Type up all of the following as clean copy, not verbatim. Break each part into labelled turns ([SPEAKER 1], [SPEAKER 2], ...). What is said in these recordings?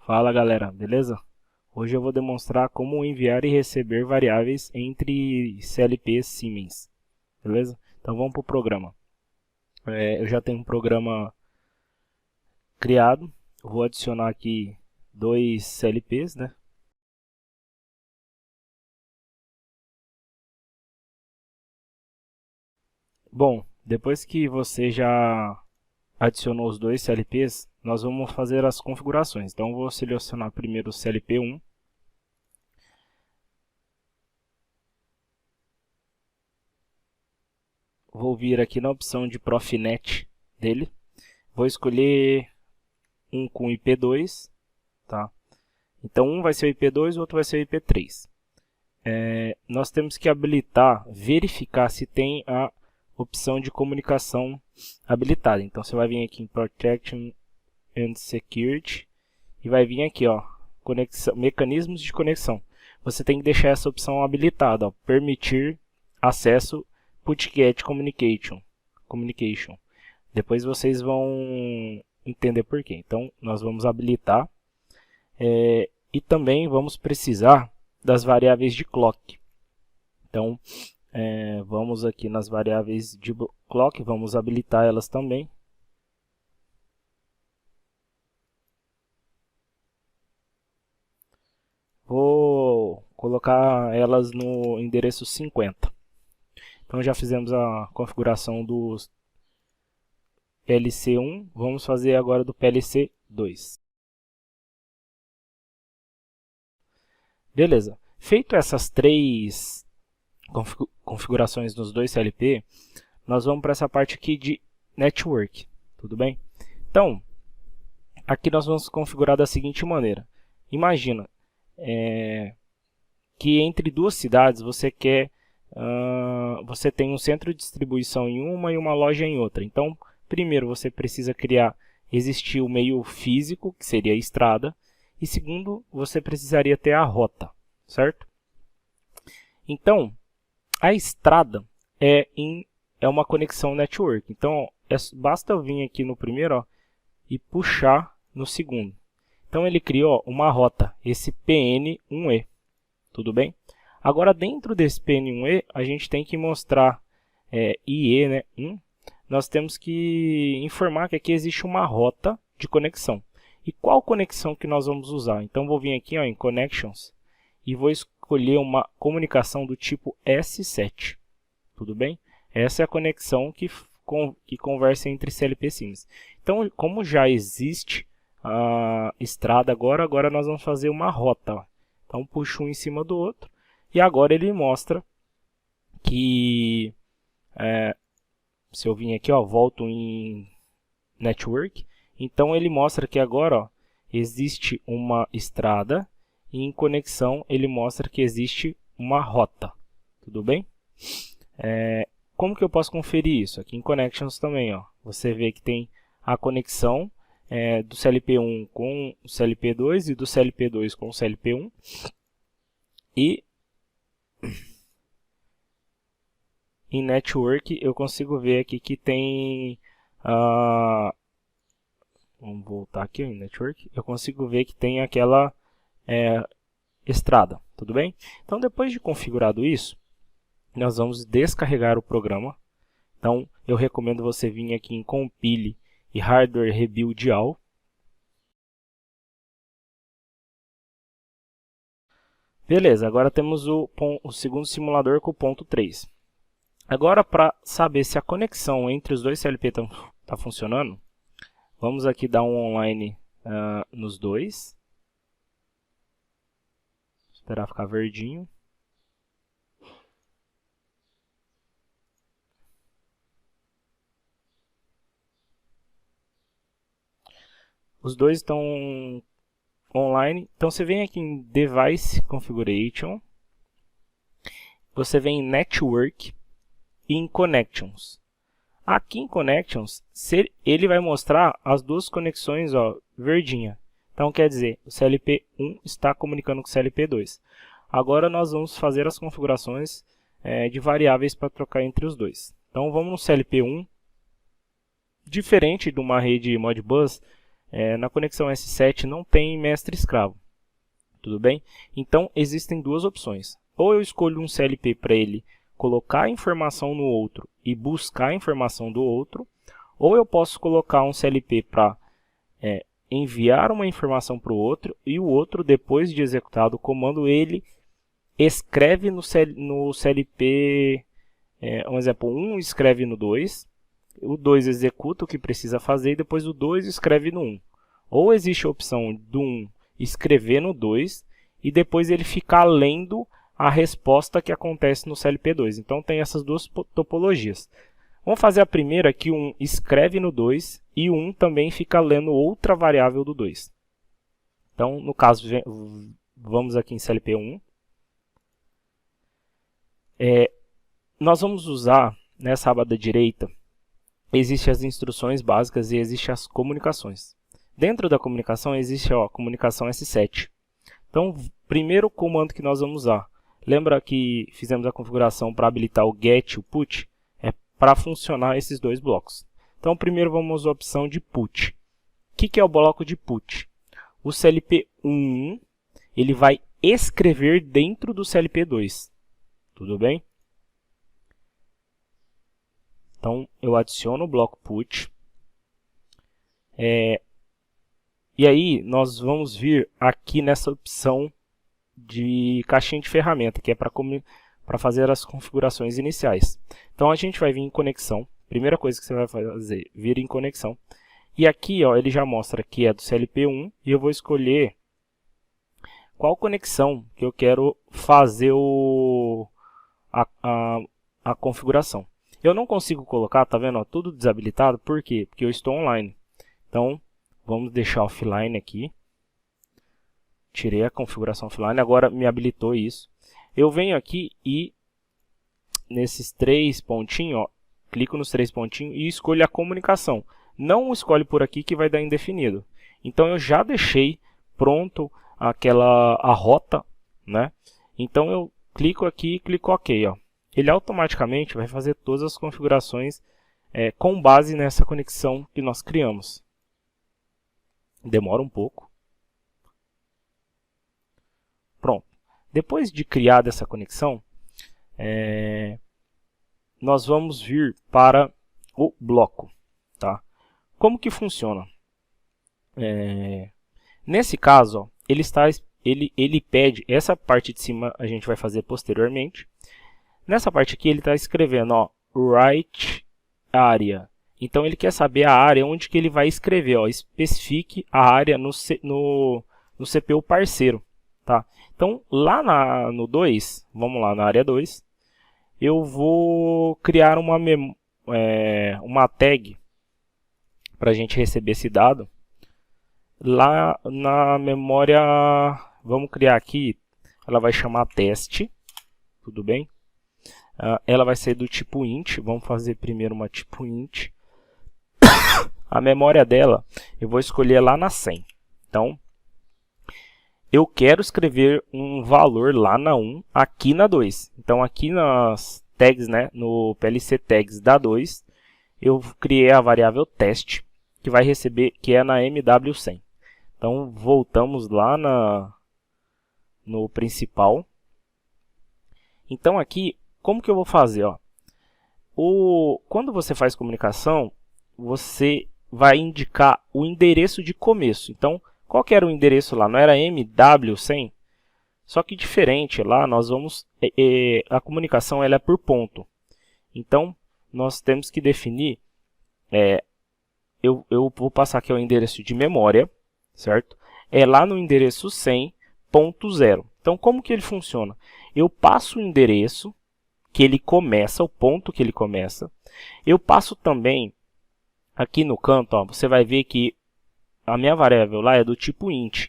[SPEAKER 1] Fala galera, beleza? Hoje eu vou demonstrar como enviar e receber variáveis entre CLPs Siemens, beleza? Então vamos para o programa. Eu já tenho um programa criado, eu vou adicionar aqui dois CLPs, né? Bom, depois que você já adicionou os dois CLPs, nós vamos fazer as configurações. Então eu vou selecionar primeiro o CLP1. Vou vir aqui na opção de Profinet dele. Vou escolher um com IP2, tá? Então um vai ser o IP2 e o outro vai ser o IP3. Nós temos que habilitar, verificar se tem a opção de comunicação habilitada. Então você vai vir aqui em Protection and Security e vai vir aqui, ó, conexão, mecanismos de conexão. Você tem que deixar essa opção habilitada, ó, permitir acesso PuTGet Communication. Depois vocês vão entender por quê. Então nós vamos habilitar e também vamos precisar das variáveis de clock. Então vamos aqui nas variáveis de clock, vamos habilitar elas também. Vou colocar elas no endereço 50. Então já fizemos a configuração do PLC1, vamos fazer agora do PLC2. Beleza, feito essas três configurações nos dois CLP, nós vamos para essa parte aqui de Network, tudo bem? Então, aqui nós vamos configurar da seguinte maneira. Imagina que entre duas cidades você tem um centro de distribuição em uma e uma loja em outra. Então, primeiro você precisa existir o meio físico, que seria a estrada, e segundo, você precisaria ter a rota, certo? Então, a estrada é uma conexão network. Então, basta eu vir aqui no primeiro, ó, e puxar no segundo. Então, ele criou uma rota, esse PN1E, tudo bem? Agora, dentro desse PN1E, a gente tem que mostrar IE, né? Nós temos que informar que aqui existe uma rota de conexão. E qual conexão que nós vamos usar? Então, vou vir aqui, ó, em Connections e vou escolher uma comunicação do tipo S7. Tudo bem? Essa é a conexão que conversa entre CLP e Siemens. Então, como já existe a estrada agora nós vamos fazer uma rota. Ó. Então, puxo um em cima do outro. E agora ele mostra que, se eu vim aqui, ó, volto em Network. Então ele mostra que agora, ó, existe uma estrada e em conexão ele mostra que existe uma rota. Tudo bem? Como que eu posso conferir isso? Aqui em Connections também, ó, você vê que tem a conexão do CLP1 com o CLP2 e do CLP2 com o CLP1. E em Network eu consigo ver aqui que tem vamos voltar aqui em Network. Eu consigo ver que tem aquela estrada, tudo bem? Então, depois de configurado isso, nós vamos descarregar o programa. Então, eu recomendo você vir aqui em Compile e Hardware Rebuild All. Beleza, agora temos o segundo simulador com o ponto 3. Agora, para saber se a conexão entre os dois CLP está funcionando, vamos aqui dar um online nos dois. Esperar ficar verdinho. Os dois estão online. Então você vem aqui em Device Configuration. Você vem em Network e em Connections. Aqui em Connections, ele vai mostrar as duas conexões, ó, verdinha. Então, quer dizer, o CLP1 está comunicando com o CLP2. Agora, nós vamos fazer as configurações de variáveis para trocar entre os dois. Então, vamos no CLP1. Diferente de uma rede Modbus, na conexão S7 não tem mestre-escravo. Tudo bem? Então, existem duas opções. Ou eu escolho um CLP para ele colocar informação no outro e buscar a informação do outro, ou eu posso colocar um CLP para enviar uma informação para o outro, e o outro, depois de executado o comando, ele escreve no CLP, um exemplo, 1 escreve no 2, o 2 executa o que precisa fazer e depois o 2 escreve no 1. Ou existe a opção do 1 escrever no 2 e depois ele ficar lendo a resposta que acontece no CLP2. Então tem essas duas topologias. Vamos fazer a primeira, que o 1 escreve no 2 e o 1 também fica lendo outra variável do 2. Então, no caso, vamos aqui em CLP1. Nós vamos usar, nessa aba da direita, existem as instruções básicas e existem as comunicações. Dentro da comunicação existe a comunicação S7. Então, primeiro comando que nós vamos usar. Lembra que fizemos a configuração para habilitar o get e o put? É para funcionar esses dois blocos. Então, primeiro vamos usar a opção de put. O que é o bloco de put? O CLP1 ele vai escrever dentro do CLP2. Tudo bem? Então, eu adiciono o bloco put. E aí, nós vamos vir aqui nessa opção de caixinha de ferramenta, que é para fazer as configurações iniciais. Então, a gente vai vir em conexão. Primeira coisa que você vai fazer, vir em conexão. E aqui, ó, ele já mostra que é do CLP1 e eu vou escolher qual conexão que eu quero fazer a configuração. Eu não consigo colocar, tá vendo, ó, tudo desabilitado, por quê? Porque eu estou online. Então, vamos deixar offline aqui. Tirei a configuração offline, agora me habilitou isso. Eu venho aqui e nesses três pontinhos, ó, clico nos três pontinhos e escolho a comunicação. Não escolhe por aqui que vai dar indefinido. Então eu já deixei pronto a rota, né? Então eu clico aqui e clico OK, ó. Ele automaticamente vai fazer todas as configurações com base nessa conexão que nós criamos. Demora um pouco. Pronto. Depois de criar essa conexão, nós vamos vir para o bloco. Tá? Como que funciona? Nesse caso, ó, ele pede, essa parte de cima a gente vai fazer posteriormente. Nessa parte aqui ele está escrevendo, ó, write area. Então ele quer saber a área onde que ele vai escrever, ó, especifique a área no CPU parceiro, tá? Então lá no 2, vamos lá na área 2, eu vou criar uma tag para a gente receber esse dado. Lá na memória, vamos criar aqui, ela vai chamar teste, tudo bem? Ela vai ser do tipo int, vamos fazer primeiro uma tipo int. A memória dela, eu vou escolher lá na 100. Então, eu quero escrever um valor lá na 1, aqui na 2. Então, aqui nas tags, né, no PLC tags da 2, eu criei a variável teste, que vai receber, que é na MW100. Então, voltamos lá no principal. Então, aqui, como que eu vou fazer? Ó? Quando você faz comunicação, você vai indicar o endereço de começo. Então, qual que era o endereço lá? Não era MW100? Só que diferente, lá nós vamos... a comunicação ela é por ponto. Então, nós temos que definir... eu vou passar aqui o endereço de memória, certo? É lá no endereço 100.0. Então, como que ele funciona? Eu passo o endereço que ele começa, o ponto que ele começa. Eu passo também, aqui no canto, ó, você vai ver que a minha variável lá é do tipo int.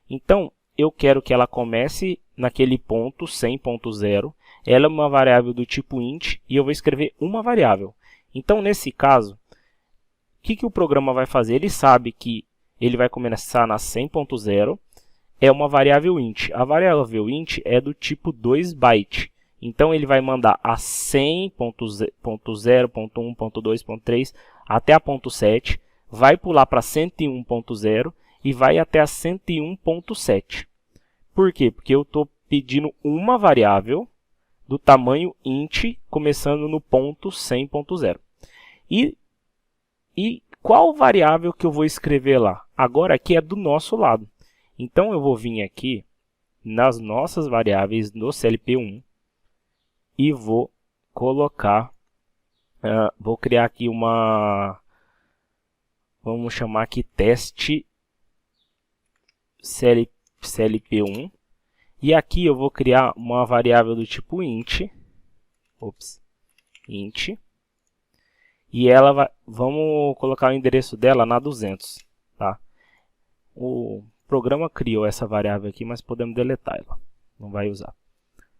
[SPEAKER 1] Então, eu quero que ela comece naquele ponto 100.0. Ela é uma variável do tipo int e eu vou escrever uma variável. Então, nesse caso, o que o programa vai fazer? Ele sabe que ele vai começar na 100.0, é uma variável int. A variável int é do tipo 2 byte. Então, ele vai mandar a 100.0, .1, .2, .3 até a ponto .7, vai pular para 101.0 e vai até a 101.7. Por quê? Porque eu estou pedindo uma variável do tamanho int, começando no ponto 100.0. E qual variável que eu vou escrever lá? Agora aqui é do nosso lado. Então eu vou vir aqui nas nossas variáveis do CLP1 e vou colocar, vou criar aqui uma, vamos chamar aqui teste CLP1. E aqui eu vou criar uma variável do tipo int, e ela vai, vamos colocar o endereço dela na 200, tá? O programa criou essa variável aqui, mas podemos deletar ela, não vai usar,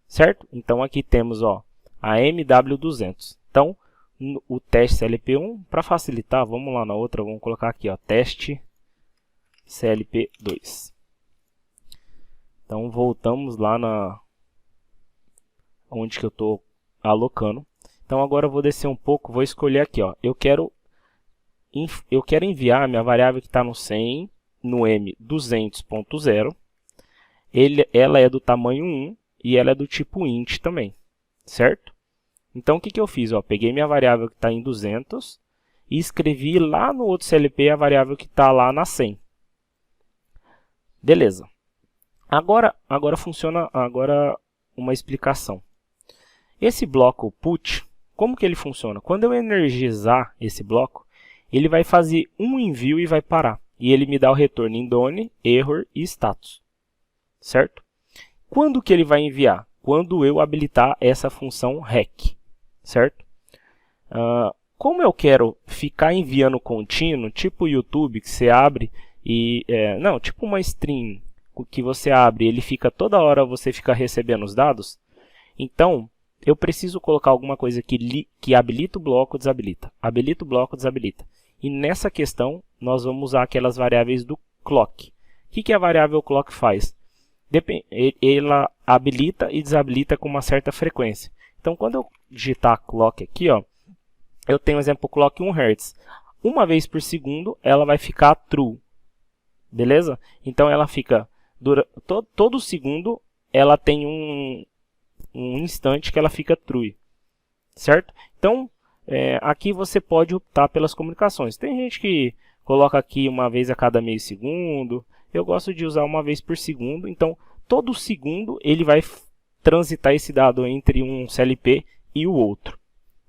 [SPEAKER 1] certo? Então aqui temos, ó, a MW200. Então o teste CLP1, para facilitar, vamos lá na outra, vamos colocar aqui, ó, teste CLP2. Então voltamos lá na onde que eu estou alocando. Então agora eu vou descer um pouco, vou escolher aqui, ó, eu quero enviar a minha variável que está no 100, no M200.0. Ela é do tamanho 1 e ela é do tipo int também, certo? Então o que eu fiz? Ó, peguei minha variável que está em 200 e escrevi lá no outro CLP a variável que está lá na 100. Beleza. Agora funciona uma explicação. Esse bloco put, como que ele funciona? Quando eu energizar esse bloco, ele vai fazer um envio e vai parar. E ele me dá o retorno em done, error e status. Certo? Quando que ele vai enviar? Quando eu habilitar essa função rec. Certo? Como eu quero ficar enviando contínuo, tipo o YouTube, que você abre e... não, tipo uma stream que você abre, ele fica toda hora, você fica recebendo os dados. Então, eu preciso colocar alguma coisa que habilita o bloco, desabilita. Habilita o bloco, desabilita. E nessa questão, nós vamos usar aquelas variáveis do clock. O que a variável clock faz? Ela habilita e desabilita com uma certa frequência. Então, quando eu digitar clock aqui, ó, eu tenho, exemplo, clock 1 Hz. Uma vez por segundo, ela vai ficar true. Beleza? Então, ela fica... todo segundo, ela tem um instante que ela fica true. Certo? Então, aqui você pode optar pelas comunicações. Tem gente que coloca aqui uma vez a cada meio segundo. Eu gosto de usar uma vez por segundo. Então, todo segundo ele vai transitar esse dado entre um CLP e o outro.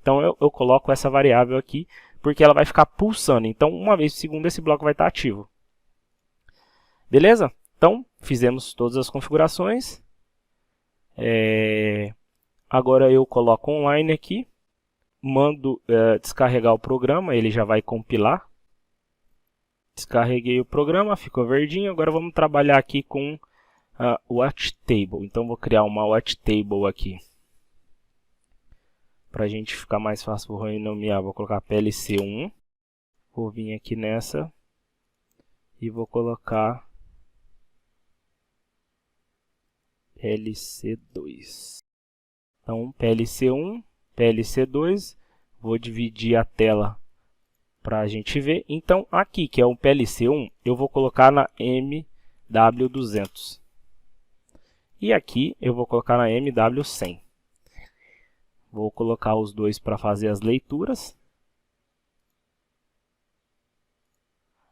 [SPEAKER 1] Então, eu coloco essa variável aqui, porque ela vai ficar pulsando. Então, uma vez por segundo esse bloco vai estar ativo. Beleza? Então, fizemos todas as configurações. Agora eu coloco online aqui. Mando descarregar o programa, ele já vai compilar. Descarreguei o programa, ficou verdinho. Agora vamos trabalhar aqui com o watch table. Então vou criar uma watch table aqui. Para a gente ficar mais fácil, vou renomear, vou colocar PLC1. Vou vir aqui nessa e vou colocar PLC2. Então PLC1, PLC2, vou dividir a tela para a gente ver. Então aqui, que é o PLC1, eu vou colocar na MW200. E aqui eu vou colocar na MW100. Vou colocar os dois para fazer as leituras.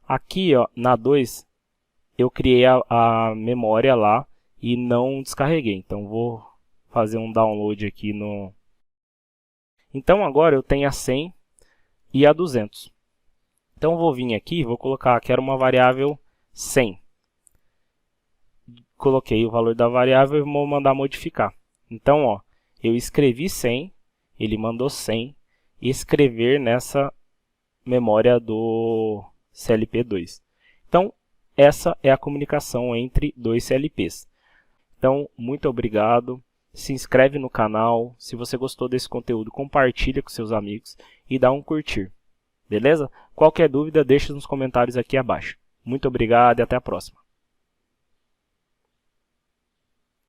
[SPEAKER 1] Aqui, ó, na 2, eu criei a memória lá e não descarreguei. Então vou fazer um download aqui no... Então agora eu tenho a 100 e a 200. Então eu vou vir aqui e vou colocar, quero uma variável 100. Coloquei o valor da variável e vou mandar modificar. Então, ó, eu escrevi 100, ele mandou 100, e escrever nessa memória do CLP2. Então, essa é a comunicação entre dois CLPs. Então, muito obrigado. Se inscreve no canal. Se você gostou desse conteúdo, compartilha com seus amigos e dá um curtir. Beleza? Qualquer dúvida, deixa nos comentários aqui abaixo. Muito obrigado e até a próxima.